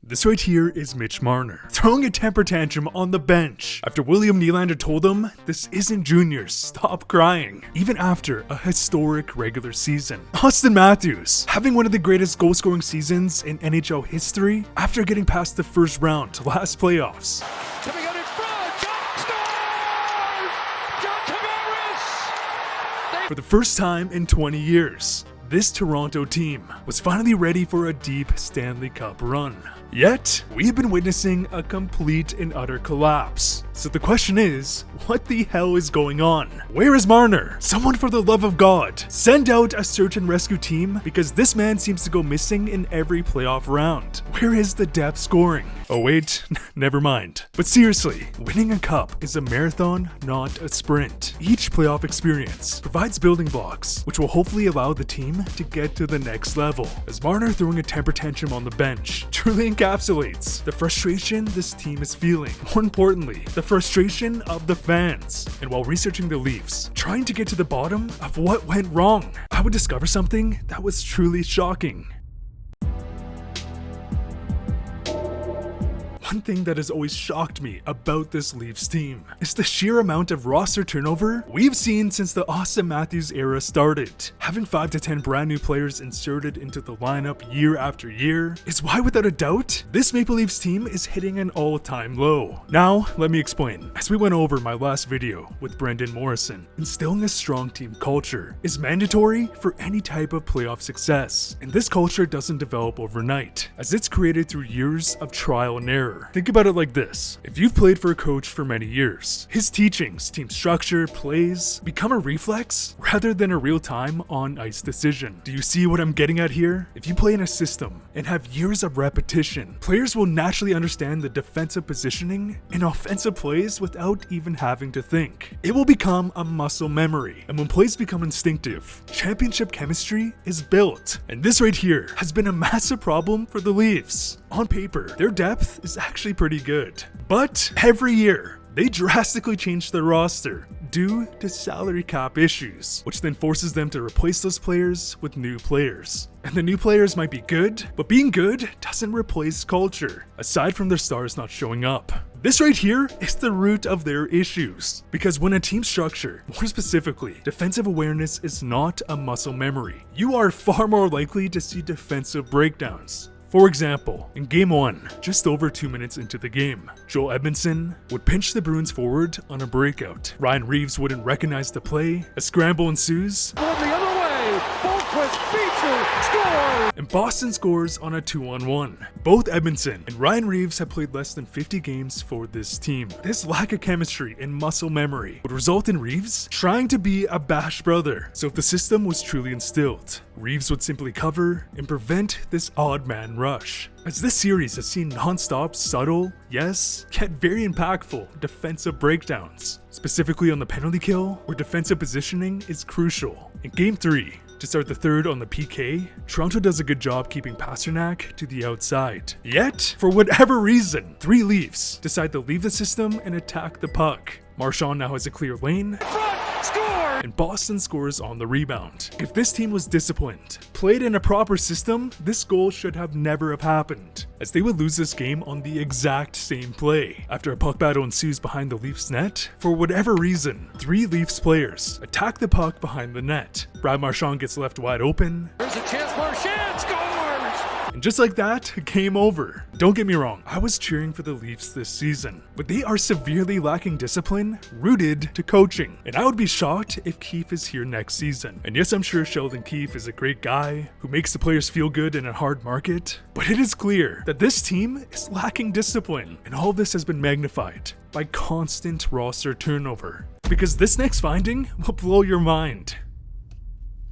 This right here is Mitch Marner, throwing a temper tantrum on the bench after William Nylander told him, "This isn't juniors, stop crying," even after a historic regular season. Austin Matthews, having one of the greatest goal-scoring seasons in NHL history after getting past the first round last playoffs. Coming out in front, John scores! John Tavares! For the first time in 20 years, this Toronto team was finally ready for a deep Stanley Cup run. Yet, we have been witnessing a complete and utter collapse. So the question is, what the hell is going on? Where is Marner? Someone, for the love of God, send out a search and rescue team, because this man seems to go missing in every playoff round. Where is the depth scoring? Oh wait, never mind. But seriously, winning a cup is a marathon, not a sprint. Each playoff experience provides building blocks, which will hopefully allow the team to get to the next level. As Marner throwing a temper tantrum on the bench truly encapsulates the frustration this team is feeling. More importantly, the frustration of the fans. And while researching the Leafs, trying to get to the bottom of what went wrong, I would discover something that was truly shocking. One thing that has always shocked me about this Leafs team is the sheer amount of roster turnover we've seen since the Austin Matthews era started. Having 5 to 10 brand new players inserted into the lineup year after year is why, without a doubt, this Maple Leafs team is hitting an all-time low. Now, let me explain. As we went over my last video with Brendan Morrison, instilling a strong team culture is mandatory for any type of playoff success. And this culture doesn't develop overnight, as it's created through years of trial and error. Think about it like this. If you've played for a coach for many years, his teachings, team structure, plays become a reflex rather than a real-time on-ice decision. Do you see what I'm getting at here? If you play in a system and have years of repetition, players will naturally understand the defensive positioning and offensive plays without even having to think. It will become a muscle memory, and when plays become instinctive, championship chemistry is built. And this right here has been a massive problem for the Leafs. On paper, their depth is actually pretty good, but every year they drastically change their roster due to salary cap issues, which then forces them to replace those players with new players. And the new players might be good, but being good doesn't replace culture, aside from their stars not showing up. This right here is the root of their issues, because when a team structure, more specifically, defensive awareness is not a muscle memory, you are far more likely to see defensive breakdowns. For example, in Game 1, just over 2 minutes into the game, Joel Edmondson would pinch the Bruins forward on a breakout. Ryan Reeves wouldn't recognize the play, a scramble ensues, Going the other way, Boquist beats it, scores! and Boston scores on a 2-on-1. Both Edmondson and Ryan Reeves have played less than 50 games for this team. This lack of chemistry and muscle memory would result in Reeves trying to be a bash brother. So if the system was truly instilled, Reeves would simply cover and prevent this odd man rush. As this series has seen non-stop, subtle, yes, yet very impactful defensive breakdowns, specifically on the penalty kill, where defensive positioning is crucial. In Game 3, to start the third on the PK, Toronto does a good job keeping Pasternak to the outside. Yet, for whatever reason, 3 Leafs decide to leave the system and attack the puck. Marchand now has a clear lane, Front, score! and Boston scores on the rebound. If this team was disciplined, played in a proper system, this goal should have never have happened, as they would lose this game on the exact same play. After a puck battle ensues behind the Leafs net, for whatever reason, 3 Leafs players attack the puck behind the net. Brad Marchand gets left wide open, There's a chance, Marchand scores! and just like that, game over. Don't get me wrong, I was cheering for the Leafs this season, but they are severely lacking discipline rooted to coaching. And I would be shocked if Keefe is here next season. And yes, I'm sure Sheldon Keefe is a great guy who makes the players feel good in a hard market, but it is clear that this team is lacking discipline, and all this has been magnified by constant roster turnover. Because this next finding will blow your mind.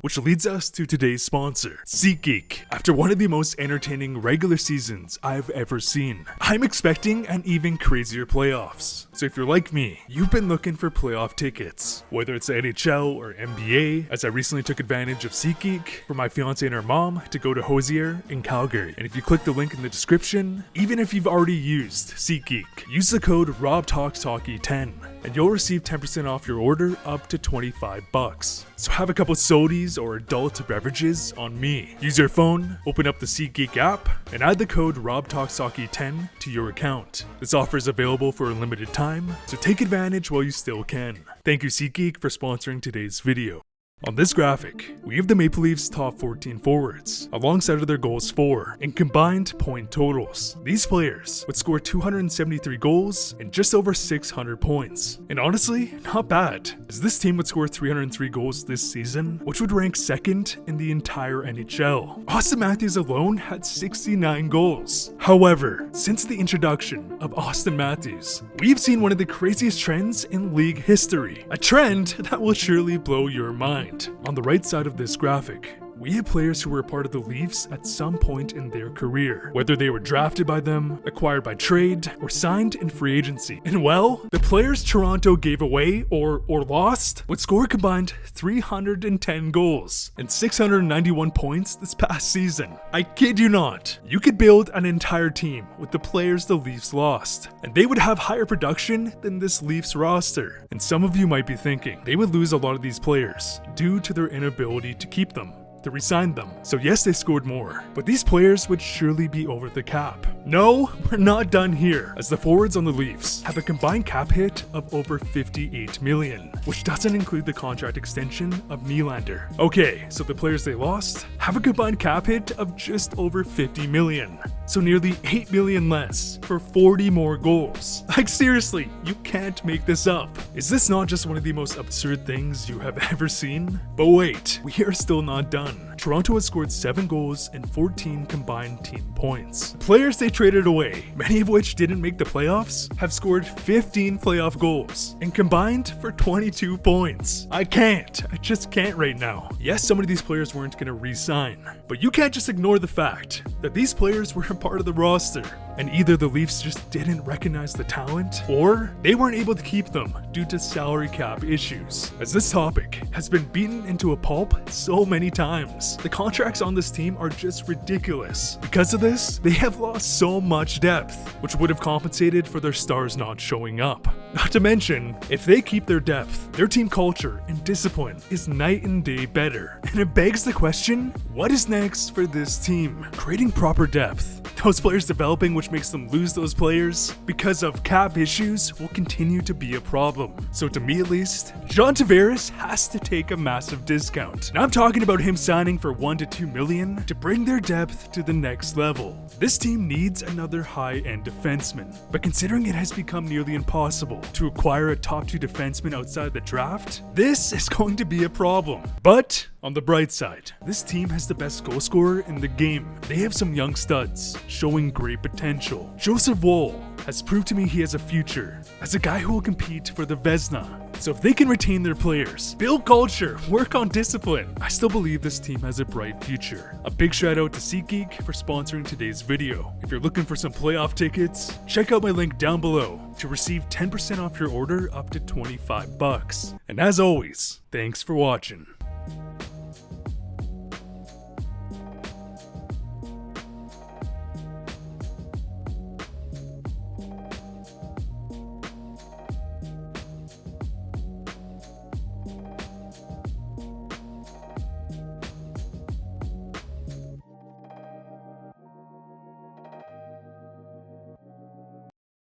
Which leads us to today's sponsor, SeatGeek. After one of the most entertaining regular seasons I've ever seen, I'm expecting an even crazier playoffs. So if you're like me, you've been looking for playoff tickets, whether it's the NHL or NBA, as I recently took advantage of SeatGeek for my fiance and her mom to go to Hosier in Calgary. And if you click the link in the description, even if you've already used SeatGeek, use the code RobTalksHockey10. and you'll receive 10% off your order up to 25 bucks. So have a couple sodies or adult beverages on me. Use your phone, open up the SeatGeek app, and add the code RobTalkSocky10 to your account. This offer is available for a limited time, so take advantage while you still can. Thank you SeatGeek for sponsoring today's video. On this graphic, we have the Maple Leafs top 14 forwards, alongside of their goals for, and combined point totals. These players would score 273 goals and just over 600 points. And honestly, not bad, as this team would score 303 goals this season, which would rank second in the entire NHL. Austin Matthews alone had 69 goals. However, since the introduction of Austin Matthews, we've seen one of the craziest trends in league history. A trend that will surely blow your mind. On the right side of this graphic, we have players who were a part of the Leafs at some point in their career, whether they were drafted by them, acquired by trade, or signed in free agency. And well, the players Toronto gave away or lost would score a combined 310 goals and 691 points this past season. I kid you not. You could build an entire team with the players the Leafs lost, and they would have higher production than this Leafs roster. And some of you might be thinking they would lose a lot of these players due to their inability to keep them, to re-sign them. So yes, they scored more, but these players would surely be over the cap. No, we're not done here, as the forwards on the Leafs have a combined cap hit of over 58 million, which doesn't include the contract extension of Nylander. Okay, so the players they lost have a combined cap hit of just over 50 million, so nearly 8 million less for 40 more goals. Like seriously, you can't make this up. Is this not just one of the most absurd things you have ever seen? But wait, we are still not done. Toronto has scored 7 goals and 14 combined team points. The players they traded away, many of which didn't make the playoffs, have scored 15 playoff goals and combined for 22 points. I just can't right now. Yes, some of these players weren't going to re-sign, but you can't just ignore the fact that these players were a part of the roster, and either the Leafs just didn't recognize the talent, or they weren't able to keep them due to salary cap issues. As this topic has been beaten into a pulp so many times, the contracts on this team are just ridiculous. Because of this, they have lost so much depth, which would have compensated for their stars not showing up. Not to mention, if they keep their depth, their team culture and discipline is night and day better. And it begs the question, what is next for this team? Creating proper depth, those players developing which makes them lose those players because of cap issues will continue to be a problem. So to me at least, John Tavares has to take a massive discount. And I'm talking about him signing for 1 to 2 million to bring their depth to the next level. This team needs another high-end defenseman, but considering it has become nearly impossible to acquire a top 2 defenseman outside the draft, this is going to be a problem. But on the bright side, this team has the best goal scorer in the game. They have some young studs showing great potential. Joseph Woll has proved to me he has a future as a guy who will compete for the Vezina. So if they can retain their players, build culture, work on discipline, I still believe this team has a bright future. A big shout out to SeatGeek for sponsoring today's video. If you're looking for some playoff tickets, check out my link down below to receive 10% off your order up to 25 bucks. And as always, thanks for watching.